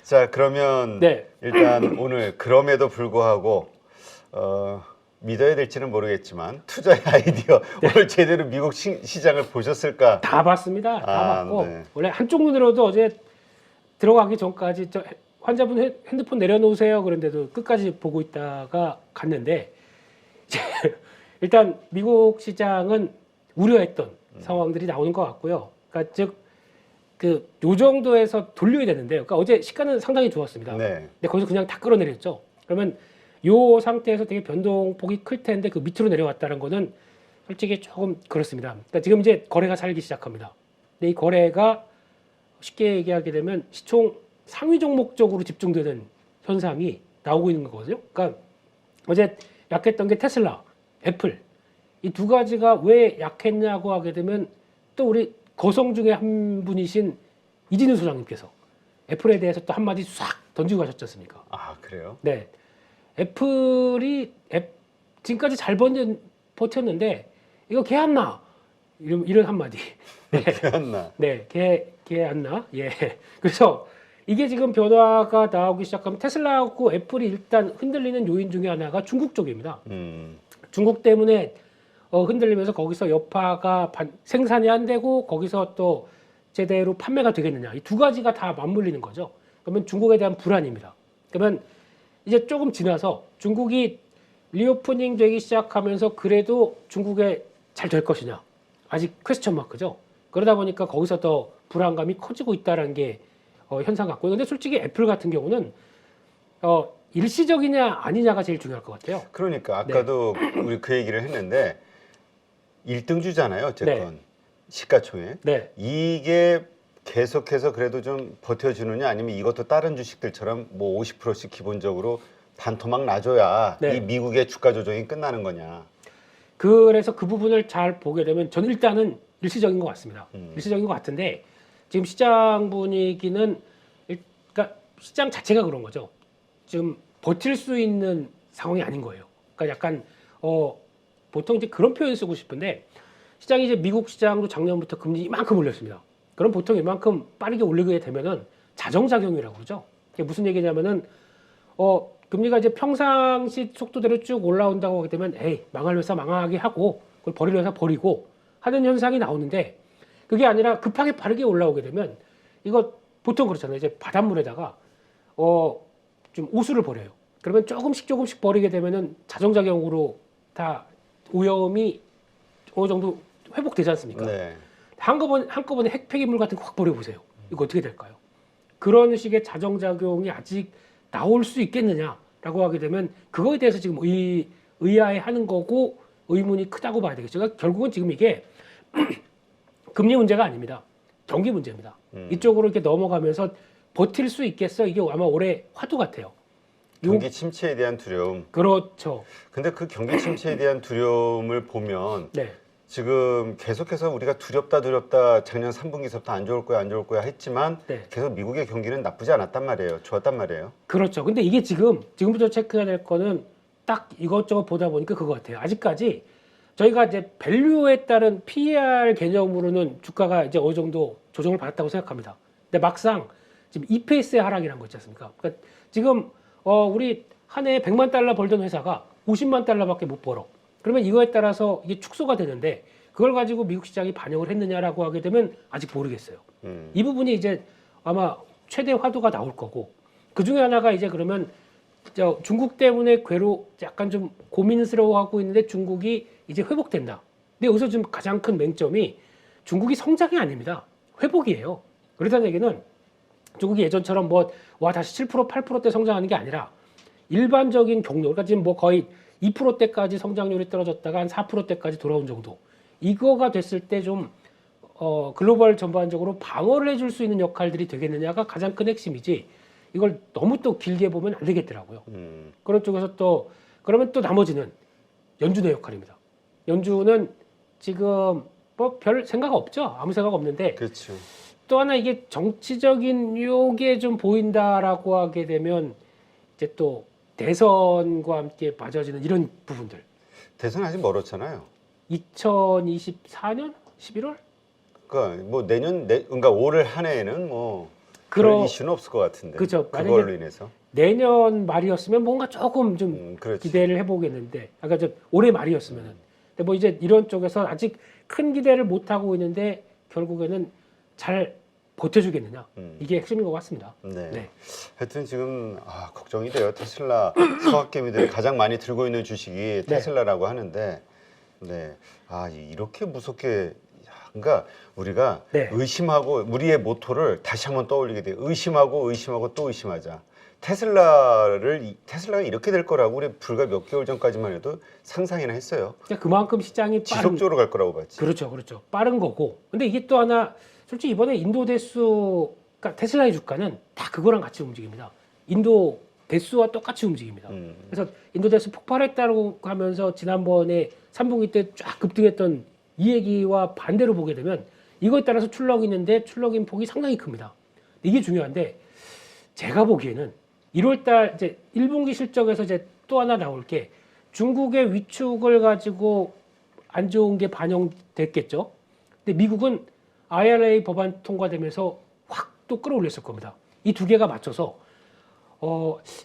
자, 그러면 네. 일단 오늘 그럼에도 불구하고 믿어야 될지는 모르겠지만 투자의 아이디어 오늘 제대로 미국 시장을 보셨을까? 다 봤습니다. 다 아, 봤고 네. 원래 한쪽 눈으로도 어제 들어가기 전까지 환자분 핸드폰 내려놓으세요 그런데도 끝까지 보고 있다가 갔는데 이제 일단 미국 시장은 우려했던 상황들이 나오는 것 같고요. 그러니까 즉 요 정도에서 돌려야 되는데요. 그러니까 어제 시가는 상당히 좋았습니다. 네. 근데 거기서 그냥 다 끌어내렸죠. 그러면 요 상태에서 되게 변동폭이 클 텐데 그 밑으로 내려왔다는 거는 솔직히 조금 그렇습니다. 그러니까 지금 이제 거래가 살기 시작합니다. 근데 이 거래가 쉽게 얘기하게 되면 시총 상위 종목 쪽으로 집중되는 현상이 나오고 있는 거거든요. 그러니까 어제 약했던 게 테슬라, 애플 이 두 가지가 왜 약했냐고 하게 되면 또 우리 거성 중에 한 분이신 이진우 소장님께서 애플에 대해서 또 한마디 싹 던지고 가셨지 않습니까? 아, 그래요? 네. 애플이 지금까지 잘 버텼는데 이거 개 안 나. 이런 한마디. 네. 그랬나? 네. 개 안 나. 예. 그래서 이게 지금 변화가 나오기 시작하면 테슬라하고 애플이 일단 흔들리는 요인 중에 하나가 중국 쪽입니다. 중국 때문에 흔들리면서 거기서 여파가 생산이 안 되고 거기서 또 제대로 판매가 되겠느냐. 이 두 가지가 다 맞물리는 거죠. 그러면 중국에 대한 불안입니다. 그러면 이제 조금 지나서 중국이 리오프닝 되기 시작하면서 그래도 중국에 잘 될 것이냐. 아직 퀘스천 마크죠. 그러다 보니까 거기서 더 불안감이 커지고 있다는 게 현상 같고요. 근데 솔직히 애플 같은 경우는 일시적이냐 아니냐가 제일 중요할 것 같아요. 그러니까 아까도 우리 그 얘기를 했는데 1등주잖아요, 어쨌건. 네. 시가총액. 네. 이게 계속해서 그래도 좀 버텨주느냐 아니면 이것도 다른 주식들처럼 뭐 50%씩 기본적으로 반토막 놔줘야 네. 이 미국의 주가 조정이 끝나는 거냐. 그래서 그 부분을 잘 보게 되면 저는 일단은 일시적인 것 같습니다. 일시적인 것 같은데 지금 시장 분위기는 그러니까 시장 자체가 그런 거죠. 지금 버틸 수 있는 상황이 아닌 거예요. 그러니까 약간 보통 이제 그런 표현 쓰고 싶은데 시장이 이제 미국 시장도 작년부터 금리 이만큼 올렸습니다. 그럼 보통 이만큼 빠르게 올리게 되면은 자정작용이라고 그러죠. 이게 무슨 얘기냐면은 금리가 이제 평상시 속도대로 쭉 올라온다고 하게 되면 에이 망할 회사 망하게 하고 그걸 버릴 회사 버리고 하는 현상이 나오는데 그게 아니라 급하게 빠르게 올라오게 되면 이거 보통 그렇잖아요. 이제 바닷물에다가 좀 오수를 버려요. 그러면 조금씩 버리게 되면은 자정작용으로 다 오염이 어느 정도 회복되지 않습니까? 네. 한꺼번에 핵폐기물 같은 거 확 버려보세요. 이거 어떻게 될까요? 그런 식의 자정작용이 아직 나올 수 있겠느냐라고 하게 되면 그거에 대해서 지금 의아해하는 거고 의문이 크다고 봐야 되겠죠. 그러니까 결국은 지금 이게 금리 문제가 아닙니다. 경기 문제입니다. 이쪽으로 이렇게 넘어가면서 버틸 수 있겠어? 이게 아마 올해 화두 같아요. 경기 침체에 대한 두려움. 그렇죠. 근데 그 경기 침체에 대한 두려움을 보면 네. 지금 계속해서 우리가 두렵다 작년 3분기서부터 안 좋을 거야 했지만 네. 계속 미국의 경기는 나쁘지 않았단 말이에요. 좋았단 말이에요. 그렇죠. 근데 이게 지금부터 체크해야 될 거는 딱 이것저것 보다 보니까 그거 같아요. 아직까지 저희가 이제 밸류에 따른 PER 개념으로는 주가가 이제 어느 정도 조정을 받았다고 생각합니다. 근데 막상 지금 EPS의 하락이라는 거 있지 않습니까? 그러니까 지금 우리 한 해에 100만 달러 벌던 회사가 50만 달러밖에 못 벌어. 그러면 이거에 따라서 이게 축소가 되는데 그걸 가지고 미국 시장이 반영을 했느냐라고 하게 되면 아직 모르겠어요. 이 부분이 이제 아마 최대 화두가 나올 거고 그 중에 하나가 이제 그러면 중국 때문에 약간 좀 고민스러워하고 있는데 중국이 이제 회복된다. 근데 여기서 지금 가장 큰 맹점이 중국이 성장이 아닙니다. 회복이에요. 그렇다는 얘기는 중국이 예전처럼 다시 7% 8%대 성장하는 게 아니라 일반적인 경로, 그러니까 지금 거의 2%대까지 성장률이 떨어졌다가 한 4%대까지 돌아온 정도. 이거가 됐을 때 좀 글로벌 전반적으로 방어를 해줄 수 있는 역할들이 되겠느냐가 가장 큰 핵심이지. 이걸 너무 또 길게 보면 안 되겠더라고요. 그런 쪽에서 그러면 또 나머지는 연준의 역할입니다. 연준은 지금 별 생각 없죠. 아무 생각 없는데. 그렇죠. 또 하나 이게 정치적인 요게 좀 보인다라고 하게 되면 이제 또 대선과 함께 맞아지는 이런 부분들. 대선 아직 멀었잖아요. 2024년 11월? 그러니까 뭐 그러니까 올 한 해에는 뭐 그런 이슈는 없을 것 같은데. 그렇죠. 그걸로 인해서. 내년 말이었으면 뭔가 조금 좀 그렇지. 기대를 해보겠는데, 아까 저 올해 말이었으면은. 근데 뭐 이제 이런 쪽에서 아직 큰 기대를 못 하고 있는데 결국에는 잘 버텨주겠느냐 이게 핵심인 것 같습니다. 네. 네. 하여튼 지금 걱정이 돼요. 테슬라 서학개미들이 가장 많이 들고 있는 주식이 테슬라라고 하는데, 네. 이렇게 무섭게. 그러니까 우리가 네. 의심하고 우리의 모토를 다시 한번 떠올리게 돼요. 의심하고 또 의심하자. 테슬라가 이렇게 될 거라고 우리 불과 몇 개월 전까지만 해도 상상이나 했어요. 그러니까 그만큼 시장이 지속적으로 갈 거라고 봤지. 그렇죠. 빠른 거고. 근데 이게 또 하나 솔직히 이번에 인도 대수, 그러니까 테슬라의 주가는 다 그거랑 같이 움직입니다. 인도 대수와 똑같이 움직입니다. 그래서 인도 대수 폭발했다고 하면서 지난번에 3분기 때 쫙 급등했던 이 얘기와 반대로 보게 되면 이거에 따라서 출렁이 있는데 출렁임 폭이 상당히 큽니다. 이게 중요한데 제가 보기에는 1월달 이제 1분기 실적에서 이제 또 하나 나올 게 중국의 위축을 가지고 안 좋은 게 반영됐겠죠. 근데 미국은 IRA 법안 통과되면서 확 또 끌어올렸을 겁니다. 이 두 개가 맞춰서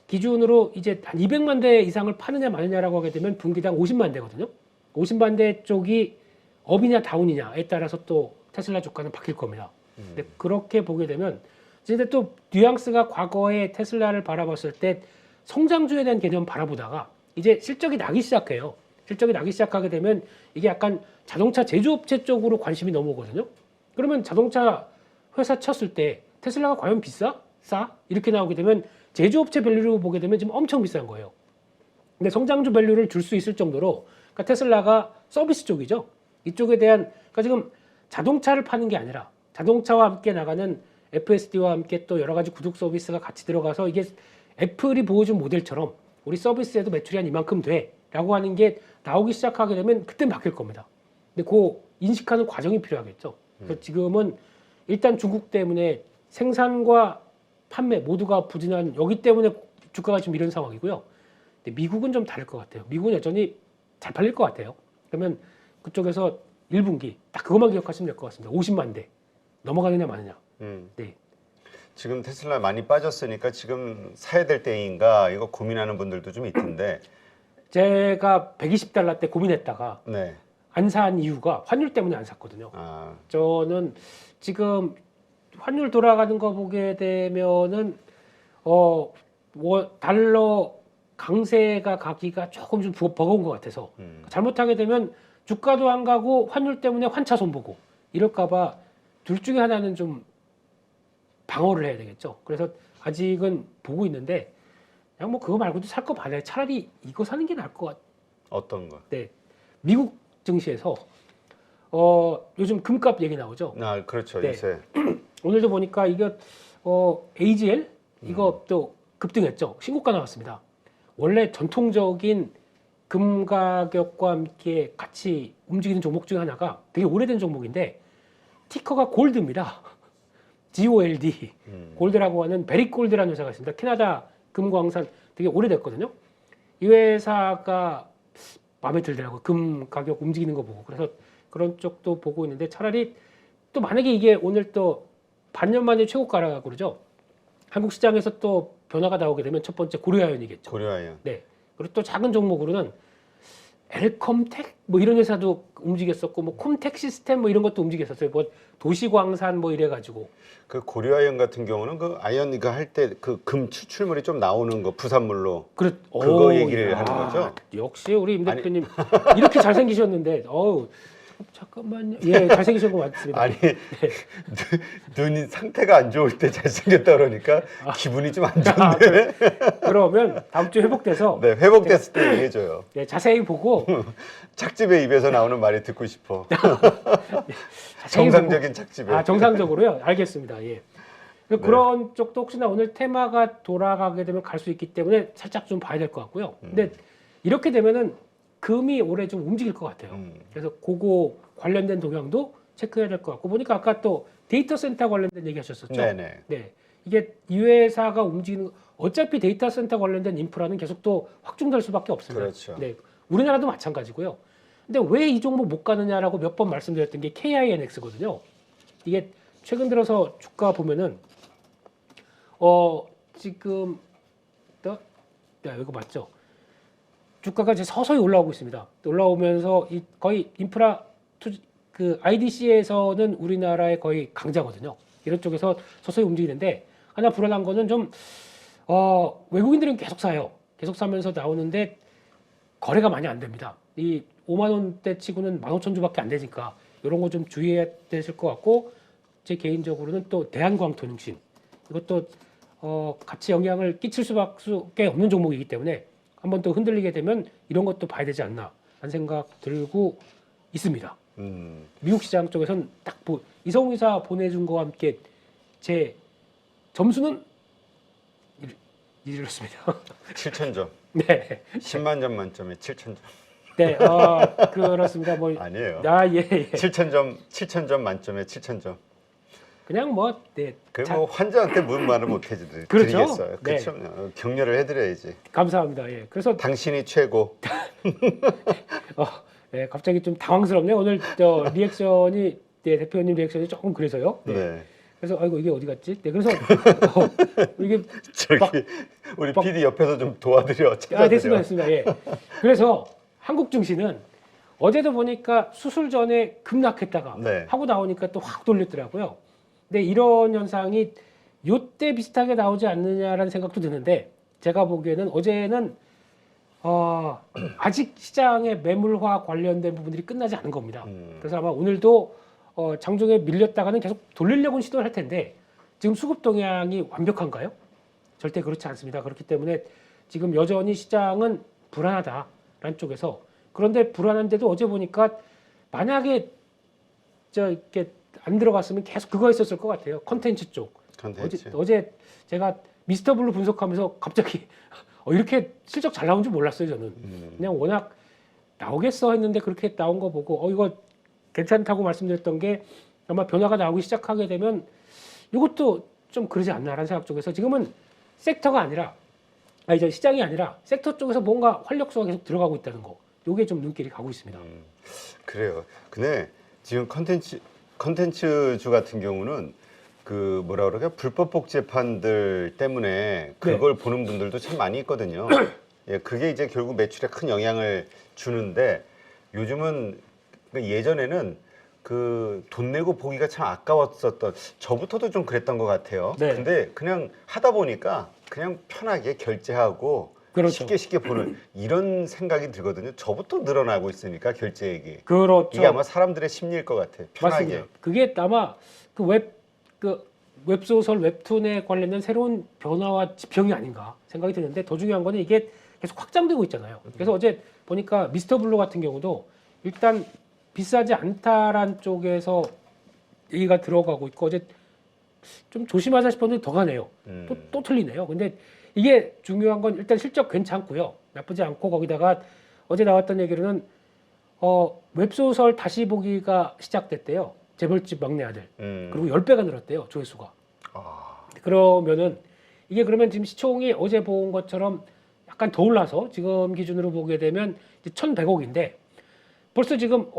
기준으로 이제 한 200만 대 이상을 파느냐 마느냐라고 하게 되면 분기당 50만 대거든요. 50만 대 쪽이 업이냐 다운이냐에 따라서 또 테슬라 주가는 바뀔 겁니다. 근데 그렇게 보게 되면 근데 또 뉘앙스가 과거에 테슬라를 바라봤을 때 성장주에 대한 개념 바라보다가 이제 실적이 나기 시작해요. 실적이 나기 시작하게 되면 이게 약간 자동차 제조업체 쪽으로 관심이 넘어오거든요. 그러면 자동차 회사 쳤을 때 테슬라가 과연 비싸? 싸? 이렇게 나오게 되면 제조업체 밸류로 보게 되면 지금 엄청 비싼 거예요. 근데 성장주 밸류를 줄 수 있을 정도로 그러니까 테슬라가 서비스 쪽이죠. 이쪽에 대한 그러니까 지금 자동차를 파는 게 아니라 자동차와 함께 나가는 FSD와 함께 또 여러 가지 구독 서비스가 같이 들어가서 이게 애플이 보여준 모델처럼 우리 서비스에도 매출이 한 이만큼 돼라고 하는 게 나오기 시작하게 되면 그때 바뀔 겁니다. 근데 그 인식하는 과정이 필요하겠죠. 그래서 지금은 일단 중국 때문에 생산과 판매 모두가 부진한 여기 때문에 주가가 지금 이런 상황이고요. 근데 미국은 좀 다를 것 같아요. 미국은 여전히 잘 팔릴 것 같아요. 그러면 그쪽에서 1분기 딱 그것만 기억하시면 될 것 같습니다. 50만 대 넘어가느냐 마느냐. 네. 지금 테슬라 많이 빠졌으니까 지금 사야 될 때인가 이거 고민하는 분들도 좀 있던데. 제가 120달러 때 고민했다가 네. 안 산 이유가 환율 때문에 안 샀거든요. 저는 지금 환율 돌아가는 거 보게 되면은 달러 강세가 가기가 조금 좀 버거운 것 같아서 잘못하게 되면 주가도 안 가고 환율 때문에 환차 손보고 이럴까봐 둘 중에 하나는 좀 방어를 해야 되겠죠. 그래서 아직은 보고 있는데 그냥 뭐 그거 말고도 살 거 많아요. 차라리 이거 사는 게 나을 것 같아요. 어떤 거? 네, 미국 증시에서 요즘 금값 얘기 나오죠. 그렇죠. 네. 요새 오늘도 보니까 이거 AGL 이거 또 급등했죠. 신고가 나왔습니다. 원래 전통적인 금 가격과 함께 같이 움직이는 종목 중에 하나가 되게 오래된 종목인데 티커가 골드입니다. GOLD 골드라고 하는 베릭골드라는 회사가 있습니다. 캐나다 금광산 되게 오래됐거든요. 이 회사가 마음에 들더라고요. 금 가격 움직이는 거 보고. 그래서 그런 쪽도 보고 있는데 차라리 또 만약에 이게 오늘 또 반년 만에 최고가라고 그러죠. 한국 시장에서 또 변화가 나오게 되면 첫 번째 고려아연이겠죠. 고려아연. 네. 그리고 또 작은 종목으로는 엘컴텍 뭐 이런 회사도 움직였었고 뭐 콤텍 시스템 뭐 이런 것도 움직였었어요. 뭐 도시광산 뭐 이래가지고. 그 고려아연 같은 경우는 그 아연 이거 할 때 그 금 추출물이 좀 나오는 거 부산물로. 그거 얘기를 하는 거죠. 역시 우리 임 대표님 이렇게 잘생기셨는데 잠깐만요. 예, 잘생기신 거 맞습니다. 아니 눈이 상태가 안 좋을 때 잘생겼다 그러니까 기분이 좀 안 좋은데. 그러면 다음 주에 회복돼서 네, 회복됐을 때 얘기해줘요. 네, 자세히 보고 착즙의 입에서 나오는 말이 듣고 싶어. 자세히 정상적인 착즙에. 정상적으로요. 알겠습니다. 예. 그런 쪽도 혹시나 오늘 테마가 돌아가게 되면 갈 수 있기 때문에 살짝 좀 봐야 될 것 같고요. 근데 이렇게 되면은 금이 올해 좀 움직일 것 같아요. 그래서 그거 관련된 동향도 체크해야 될 것 같고 보니까 아까 또 데이터 센터 관련된 얘기 하셨었죠. 네네. 네. 이게 이 회사가 움직이는 어차피 데이터 센터 관련된 인프라는 계속 또 확충될 수밖에 없습니다. 그렇죠. 네. 우리나라도 마찬가지고요. 근데 왜 이 종목 못 가느냐라고 몇 번 말씀드렸던 게 KINX거든요. 이게 최근 들어서 주가 보면은 지금 이거 맞죠? 주가가 이제 서서히 올라오고 있습니다. 올라오면서 거의 인프라 그 IDC에서는 우리나라의 거의 강자거든요. 이런 쪽에서 서서히 움직이는데 하나 불안한 거는 좀 외국인들은 계속 사요. 계속 사면서 나오는데 거래가 많이 안 됩니다. 이 5만 원대 치고는 15,000주밖에 안 되니까 이런 거 좀 주의해야 되실 것 같고 제 개인적으로는 또 대한광통신 이것도 같이 영향을 끼칠 수밖에 없는 종목이기 때문에 한번 또 흔들리게 되면 이런 것도 봐야 되지 않나 하는 생각 들고 있습니다. 미국 시장 쪽에서는 딱 이성우 이사 보내준 거와 함께 제 점수는 이렇습니다. 7,000점. 네. 10만 점 만점에 7,000점. 네, 그렇습니다. 뭐 아니에요. 예. 7,000점 만점에 7,000점. 그냥 뭐 네. 뭐 환자한테 무슨 말을 못 해드리겠어요. 그렇죠. 그렇죠. 격려를 해드려야지. 감사합니다. 예. 그래서 당신이 최고. 네, 갑자기 좀 당황스럽네요. 오늘 리액션이 대표님 리액션이 조금 그래서요. 네. 그래서 아이고 이게 어디 갔지? 네, 그래서 이게 저기 우리 PD 옆에서 좀 도와드려. 됐습니다. 예. 그래서 한국 증시는 어제도 보니까 수술 전에 급락했다가 네. 하고 나오니까 또 확 돌렸더라고요. 근데 이런 현상이 요때 비슷하게 나오지 않느냐라는 생각도 드는데 제가 보기에는 어제는 아직 시장의 매물화 관련된 부분들이 끝나지 않은 겁니다. 그래서 아마 오늘도 장중에 밀렸다가는 계속 돌리려고 시도를 할 텐데 지금 수급 동향이 완벽한가요? 절대 그렇지 않습니다. 그렇기 때문에 지금 여전히 시장은 불안하다라는 쪽에서 그런데 불안한데도 어제 보니까 만약에 이렇게 안 들어갔으면 계속 그거 있었을 것 같아요. 컨텐츠 쪽. 어제 제가 미스터 블루 분석하면서 갑자기 이렇게 실적 잘 나온 줄 몰랐어요. 저는 그냥 워낙 나오겠어 했는데 그렇게 나온 거 보고 이거 괜찮다고 말씀드렸던 게 아마 변화가 나오기 시작하게 되면 이것도 좀 그러지 않나라는 생각 쪽에서 지금은 섹터가 아니라 시장이 아니라 섹터 쪽에서 뭔가 활력소가 계속 들어가고 있다는 거. 요게 좀 눈길이 가고 있습니다. 그래요. 근데 지금 컨텐츠주 같은 경우는 그 뭐라 그러까 불법 복제판들 때문에 그걸 보는 분들도 참 많이 있거든요. 예, 그게 이제 결국 매출에 큰 영향을 주는데 요즘은 예전에는 그 돈 내고 보기가 참 아까웠었던 저부터도 좀 그랬던 것 같아요. 네. 근데 그냥 하다 보니까 그냥 편하게 결제하고 그렇죠. 쉽게 보는 이런 생각이 들거든요. 저부터 늘어나고 있으니까 결제액이. 그렇죠. 이게 아마 사람들의 심리일 것 같아요. 편하게. 맞습니다. 그게 아마 웹소설 웹툰에 관련된 새로운 변화와 지평이 아닌가 생각이 드는데 더 중요한 거는 이게 계속 확장되고 있잖아요. 그래서 어제 보니까 미스터 블루 같은 경우도 일단 비싸지 않다란 쪽에서 얘기가 들어가고 있고 어제 좀 조심하자 싶었는데 더 가네요. 또 틀리네요. 근데 이게 중요한 건 일단 실적 괜찮고요. 나쁘지 않고 거기다가 어제 나왔던 얘기로는 웹소설 다시 보기가 시작됐대요. 재벌집 막내 아들. 그리고 10배가 늘었대요. 조회수가. 그러면은 이게 그러면 지금 시총이 어제 본 것처럼 약간 더 올라서 지금 기준으로 보게 되면 이제 1,100억인데 벌써 지금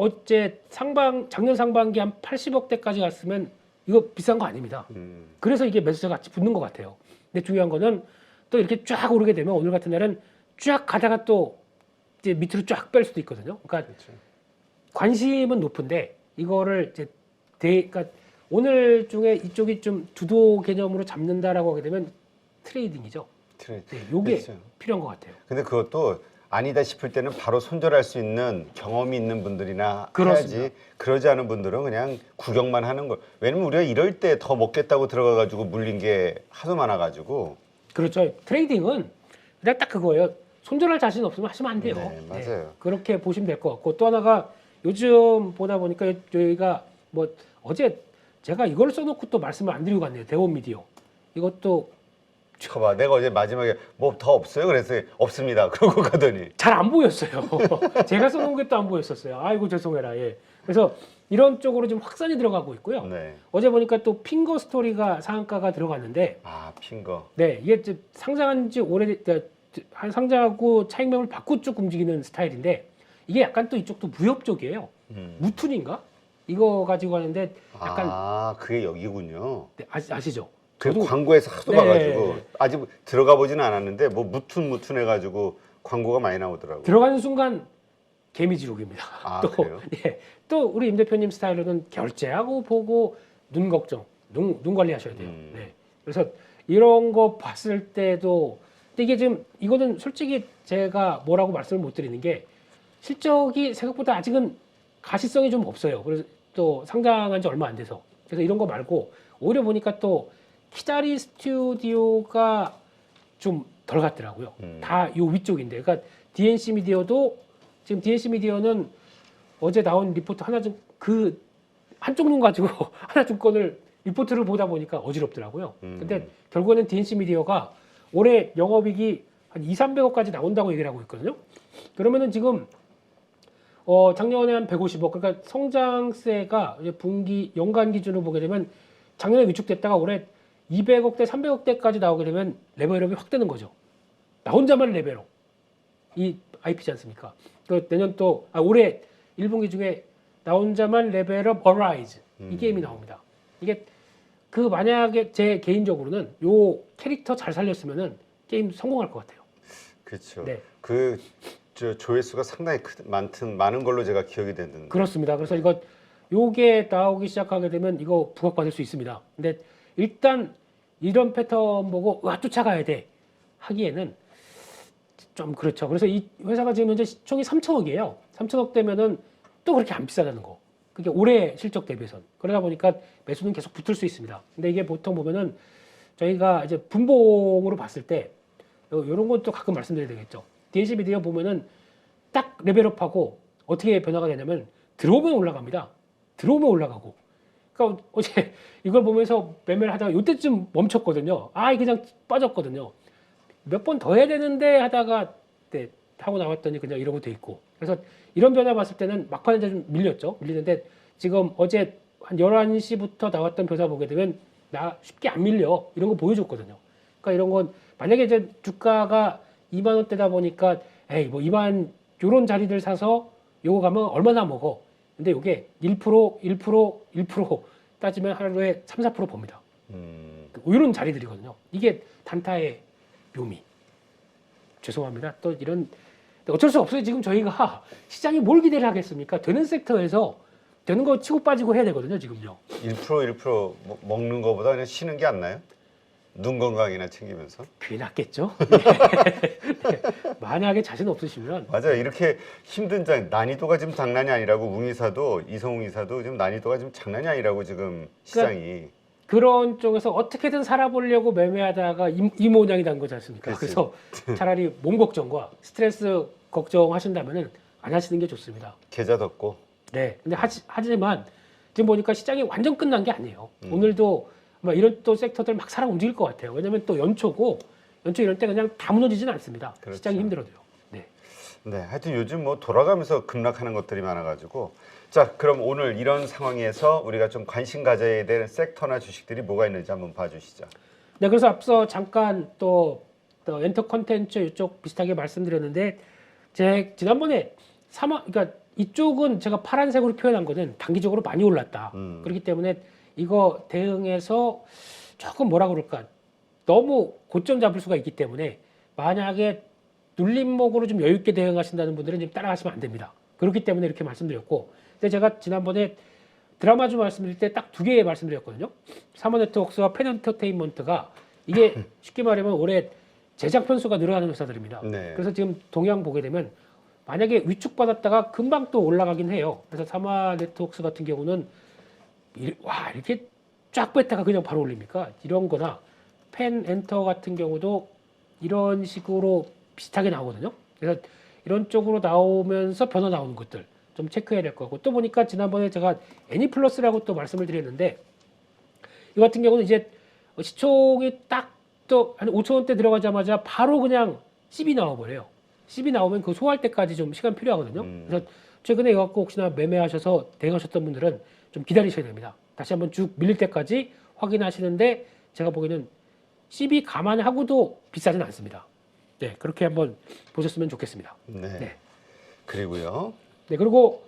작년 상반기 한 80억대까지 갔으면 이거 비싼 거 아닙니다. 그래서 이게 매수세가 같이 붙는 것 같아요. 근데 중요한 거는 또 이렇게 쫙 오르게 되면 오늘 같은 날은 쫙 가다가 또 이제 밑으로 쫙 뺄 수도 있거든요. 그러니까 관심은 높은데 이거를 이제 그러니까 오늘 중에 이쪽이 좀 주도 개념으로 잡는다라고 하게 되면 트레이딩이죠. 네, 요게 그렇죠. 필요한 것 같아요. 근데 그것도 아니다 싶을 때는 바로 손절할 수 있는 경험이 있는 분들이나 그렇습니다. 해야지. 그러지 않은 분들은 그냥 구경만 하는 거. 왜냐면 우리가 이럴 때 더 먹겠다고 들어가가지고 물린 게 하도 많아가지고. 그렇죠. 트레이딩은 그냥 딱 그거예요. 손절할 자신 없으면 하시면 안 돼요. 네, 맞아요. 그렇게 보시면 될 것 같고 또 하나가 요즘 보다 보니까 저희가 뭐 어제 제가 이걸 써놓고 또 말씀을 안 드리고 갔네요. 대원 미디어. 이것도 봐봐, 내가 어제 마지막에 뭐 더 없어요? 그래서 없습니다. 그러고 가더니 잘 안 보였어요. 제가 써놓은 게 또 안 보였었어요. 아이고 죄송해라. 예. 그래서 이런 쪽으로 좀 확산이 들어가고 있고요. 네. 어제 보니까 또 핑거 스토리가 상한가가 들어갔는데 핑거. 네, 이게 이제 상장한 지 상장하고 차익 매물 받고 쭉 움직이는 스타일인데 이게 약간 또 이쪽도 무협 쪽이에요. 무툰인가? 이거 가지고 하는데 약간 그게 여기군요. 네, 아시죠? 그 저도- 광고에서 하도 네. 봐가지고 아직 들어가 보지는 않았는데 뭐 무툰해가지고 광고가 많이 나오더라고요. 들어가는 순간 개미지옥입니다. 아, 또, 그래요? 예, 또 우리 임 대표님 스타일로는 결제하고 보고 눈 걱정, 눈 관리하셔야 돼요. 네. 그래서 이런 거 봤을 때도 근데 이게 지금 이거는 솔직히 제가 뭐라고 말씀을 못 드리는 게 실적이 생각보다 아직은 가시성이 좀 없어요. 그래서 또 상장한 지 얼마 안 돼서 그래서 이런 거 말고 오히려 보니까 또 키다리 스튜디오가 좀 덜 갔더라고요. 다 요 위쪽인데, 그러니까 DNC 미디어도 지금 DNC 미디어는 어제 나온 리포트 하나 좀 그 한쪽 눈 가지고 하나 증권을 리포트를 보다 보니까 어지럽더라고요. 근데 결국에는 DNC 미디어가 올해 영업이익이 한 200~300억까지 나온다고 얘기를 하고 있거든요. 그러면은 지금 작년에 한 150억, 그러니까 성장세가 이제 분기 연간 기준으로 보게 되면 작년에 위축됐다가 올해 200억대, 300억대까지 나오게 되면 레벨업이 확 되는 거죠. 나 혼자만 레벨업. 이 IP지 않습니까? 그 내년 또 올해 1분기 중에 나 혼자만 레벨업 어라이즈 이 게임이 나옵니다. 이게 그 만약에 제 개인적으로는 요 캐릭터 잘 살렸으면은 게임 성공할 것 같아요. 그렇죠. 네. 저 조회수가 상당히 많은 걸로 제가 기억이 되는데. 그렇습니다. 그래서 이거 요게 나오기 시작하게 되면 이거 부각받을 수 있습니다. 근데 일단 이런 패턴 보고 와 쫓아가야 돼 하기에는 좀 그렇죠. 그래서 이 회사가 지금 현재 시총이 3천억이에요. 3천억 되면은 또 그렇게 안 비싸다는 거. 그게 올해 실적 대비해선. 그러다 보니까 매수는 계속 붙을 수 있습니다. 근데 이게 보통 보면은 저희가 이제 분봉으로 봤을 때 이런 것도 가끔 말씀드려야 되겠죠. DNC 미디어 보면은 딱 레벨업하고 어떻게 변화가 되냐면 들어오면 올라갑니다. 들어오면 올라가고. 그러니까 어제 이걸 보면서 매매를 하다가 이때쯤 멈췄거든요. 그냥 빠졌거든요. 몇 번 더 해야 되는데 하다가 네, 하고 나왔더니 그냥 이러고 돼 있고. 그래서 이런 변화 봤을 때는 막판에 좀 밀렸죠. 밀리는데 지금 어제 한 11시부터 나왔던 변화 보게 되면 나 쉽게 안 밀려. 이런 거 보여줬거든요. 그러니까 이런 건 만약에 이제 주가가 2만 원대다 보니까 뭐 2만 요런 자리들 사서 요거 가면 얼마나 먹어. 근데 요게 1% 따지면 하루에 3~4% 봅니다. 이런 자리들이거든요. 이게 단타의 묘미. 죄송합니다. 또 이런 어쩔 수 없어요. 지금 저희가 시장이 뭘 기대를 하겠습니까? 되는 섹터에서 되는 거 치고 빠지고 해야 되거든요. 지금요. 1% 먹는 거보다 그냥 쉬는 게 안 나요? 눈 건강이나 챙기면서. 그게 낫겠죠. 네. 만약에 자신 없으시면 맞아요. 이렇게 힘든 난이도가 지금 장난이 아니라고 이성웅 이사도 지금 난이도가 지금 장난이 아니라고 지금 시장이. 그런 쪽에서 어떻게든 살아보려고 매매하다가 이 모양이 난 거지 않습니까? 그치. 그래서 차라리 몸 걱정과 스트레스 걱정하신다면은 안 하시는 게 좋습니다. 계좌 덮고. 네. 근데 하지만 지금 보니까 시장이 완전 끝난 게 아니에요. 오늘도 아마 이런 또 섹터들 막 살아 움직일 것 같아요. 왜냐면 또 연초 이럴 때 그냥 다 무너지진 않습니다. 그렇죠. 시장이 힘들어도요. 네. 네, 하여튼 요즘 뭐 돌아가면서 급락하는 것들이 많아가지고. 자, 그럼 오늘 이런 상황에서 우리가 좀 관심 가져야 될 섹터나 주식들이 뭐가 있는지 한번 봐주시죠. 네, 그래서 앞서 잠깐 또 엔터 컨텐츠 이쪽 비슷하게 말씀드렸는데, 제 지난번에 그러니까 이쪽은 제가 파란색으로 표현한 거는 단기적으로 많이 올랐다. 그렇기 때문에 이거 대응해서 조금 뭐라 그럴까, 너무 고점 잡을 수가 있기 때문에 만약에 눌림목으로 좀 여유 있게 대응하신다는 분들은 좀 따라가시면 안 됩니다. 그렇기 때문에 이렇게 말씀드렸고, 근데 제가 지난번에 드라마 좀 말씀드릴 때 딱 2개 말씀드렸거든요. 사모네트웍스와 펜엔터테인먼트가 이게 쉽게 말하면 올해 제작 편수가 늘어나는 회사들입니다. 네. 그래서 지금 동향 보게 되면 만약에 위축받았다가 금방 또 올라가긴 해요. 그래서 사마네트웍스 같은 경우는 이렇게 쫙 뺐다가 그냥 바로 올립니까? 이런 거나 펜엔터 같은 경우도 이런 식으로 비슷하게 나오거든요. 그래서 이런 쪽으로 나오면서 변화 나오는 것들 좀 체크해야 될 거고, 또 보니까 지난번에 제가 애니플러스라고 또 말씀을 드렸는데 이 같은 경우는 이제 시총이 딱 또 한 5천 원대 들어가자마자 바로 그냥 씹이 나와버려요. 씹이 나오면 그 소화할 때까지 좀 시간 필요하거든요. 그래서 최근에 이거 갖고 혹시나 매매하셔서 대응하셨던 분들은 좀 기다리셔야 됩니다. 다시 한번 쭉 밀릴 때까지 확인하시는데 제가 보기에는 씹이 감안하고도 비싸진 않습니다. 네, 그렇게 한번 보셨으면 좋겠습니다. 네. 네. 그리고요. 네, 그리고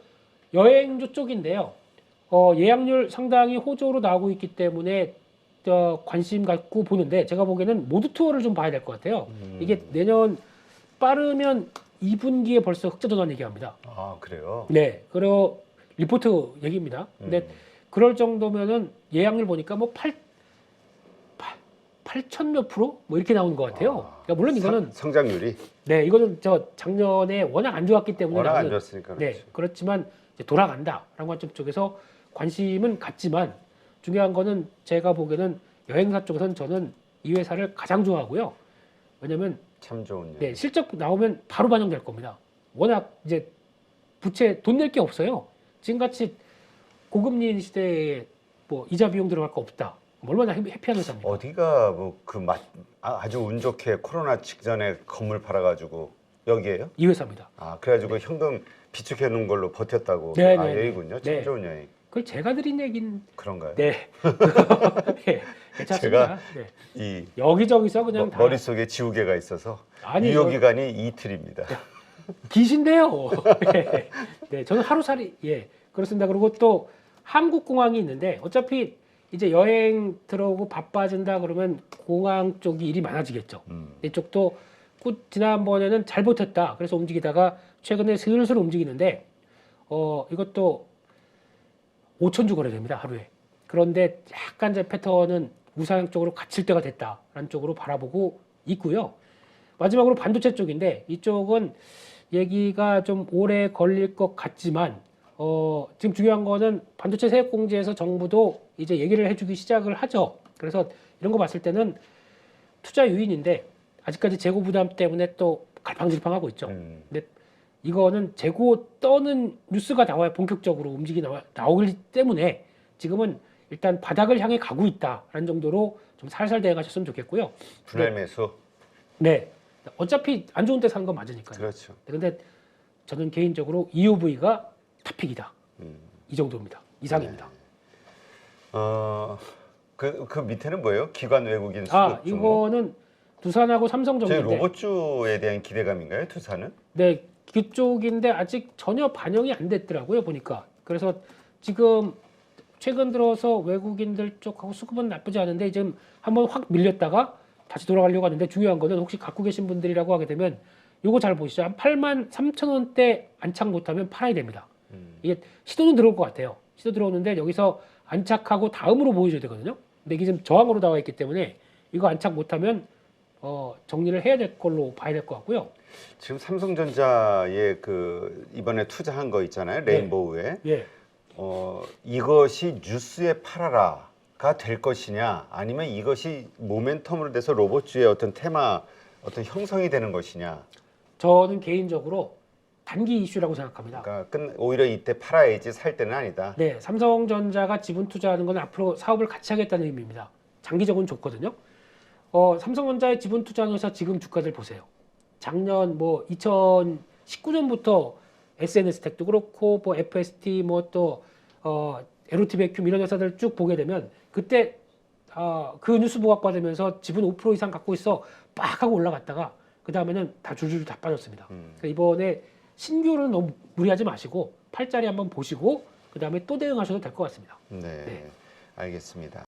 여행주 쪽인데요. 예약률 상당히 호조로 나오고 있기 때문에 관심 갖고 보는데 제가 보기에는 모두 투어를 좀 봐야 될 것 같아요. 이게 내년 빠르면 2분기에 벌써 흑자 전환 얘기합니다. 아 그래요? 네, 그리고 리포트 얘기입니다. 근데 그럴 정도면은 예약률 보니까 뭐 8천 몇 프로 뭐 이렇게 나오는 것 같아요. 그러니까 물론 이거는 성장률이 네, 이거는 저 작년에 워낙 안 좋았기 때문에 워낙 안 나오는- 좋았으니까 네, 그렇죠. 그렇지만 이제 돌아간다라는 관점 쪽에서 관심은 갖지만 중요한 거는 제가 보기에는 여행사 쪽에서는 저는 이 회사를 가장 좋아하고요. 왜냐면 참 좋은 네, 실적 나오면 바로 반영될 겁니다. 워낙 이제 부채 돈 낼 게 없어요. 지금같이 고금리 시대에 뭐 이자 비용 들어갈 거 없다. 얼마나 해피한 회사입니까? 어디가 뭐 아주 운 좋게 코로나 직전에 건물 팔아가지고 여기에요? 이 회사입니다. 아 그래가지고 현금 비축해 놓은 걸로 버텼다고. 네, 아 네, 네. 여기군요. 참 네. 좋은 여행. 그걸 제가 드린 얘긴 그런가요? 네. 네, 괜찮습니다. 네. 이 여기저기서 그냥 다 머릿속에 지우개가 있어서 아니, 유효 기간이 이틀입니다. 기신데요. 네. 네, 저는 하루살이 예 그렇습니다. 그리고 또 한국공항이 있는데 어차피 이제 여행 들어오고 바빠진다 그러면 공항 쪽이 일이 많아지겠죠. 이쪽도 지난번에는 잘 버텼다. 그래서 움직이다가 최근에 슬슬 움직이는데 이것도 5천주 거래됩니다 하루에. 그런데 약간 제 패턴은 우상 쪽으로 갇힐 때가 됐다라는 쪽으로 바라보고 있고요. 마지막으로 반도체 쪽인데 이쪽은 얘기가 좀 오래 걸릴 것 같지만 지금 중요한 거는 반도체 세액공제에서 정부도 이제 얘기를 해주기 시작을 하죠. 그래서 이런 거 봤을 때는 투자 유인인데 아직까지 재고 부담 때문에 또 갈팡질팡하고 있죠. 근데 이거는 재고 떠는 뉴스가 나와야 본격적으로 움직이 나오기 때문에 지금은 일단 바닥을 향해 가고 있다라는 정도로 좀 살살 대응하셨으면 좋겠고요. 분할 매수. 네. 어차피 안 좋은 때 사는 건 맞으니까요. 그렇죠. 근데 저는 개인적으로 EUV가 탑픽이다. 이 정도입니다. 이상입니다. 그 밑에는 뭐예요? 기관 외국인 수급 아, 종목? 이거는 두산하고 삼성 저희 정도인데 로봇주에 대한 기대감인가요? 투사는? 네, 그쪽인데 아직 전혀 반영이 안 됐더라고요, 보니까. 그래서 지금 최근 들어서 외국인들 쪽하고 수급은 나쁘지 않은데 지금 한번 확 밀렸다가 다시 돌아가려고 하는데 중요한 거는 혹시 갖고 계신 분들이라고 하게 되면 요거 잘 보시죠. 한 83,000원대 안착 못하면 팔아야 됩니다. 이게 시도는 들어올 것 같아요. 시도 들어오는데 여기서 안착하고 다음으로 보여줘야 되거든요. 근데 이게 지금 저항으로 나와 있기 때문에 이거 안착 못하면 정리를 해야 될 걸로 봐야 될 것 같고요. 지금 삼성전자에 이번에 투자한 거 있잖아요. 레인보우에. 예. 이것이 뉴스에 팔아라가 될 것이냐 아니면 이것이 모멘텀으로 돼서 로봇주의 어떤 테마 어떤 형성이 되는 것이냐. 저는 개인적으로 단기 이슈라고 생각합니다. 그러니까 오히려 이때 팔아야지 살 때는 아니다. 네, 삼성전자가 지분 투자하는 건 앞으로 사업을 같이 하겠다는 의미입니다. 장기적으로는 좋거든요. 삼성전자의 지분 투자하는 회사 지금 주가들 보세요. 작년 뭐 2019년부터 SNS텍도 그렇고 뭐 FST 또 LOT 베큐um 이런 회사들 쭉 보게 되면 그때 그 뉴스 보고 받으면서 지분 5% 이상 갖고 있어 빡 하고 올라갔다가 그 다음에는 다 줄줄 다 빠졌습니다. 그러니까 이번에 신규는 너무 무리하지 마시고 팔자리 한번 보시고 그 다음에 또 대응하셔도 될 것 같습니다. 네, 알겠습니다.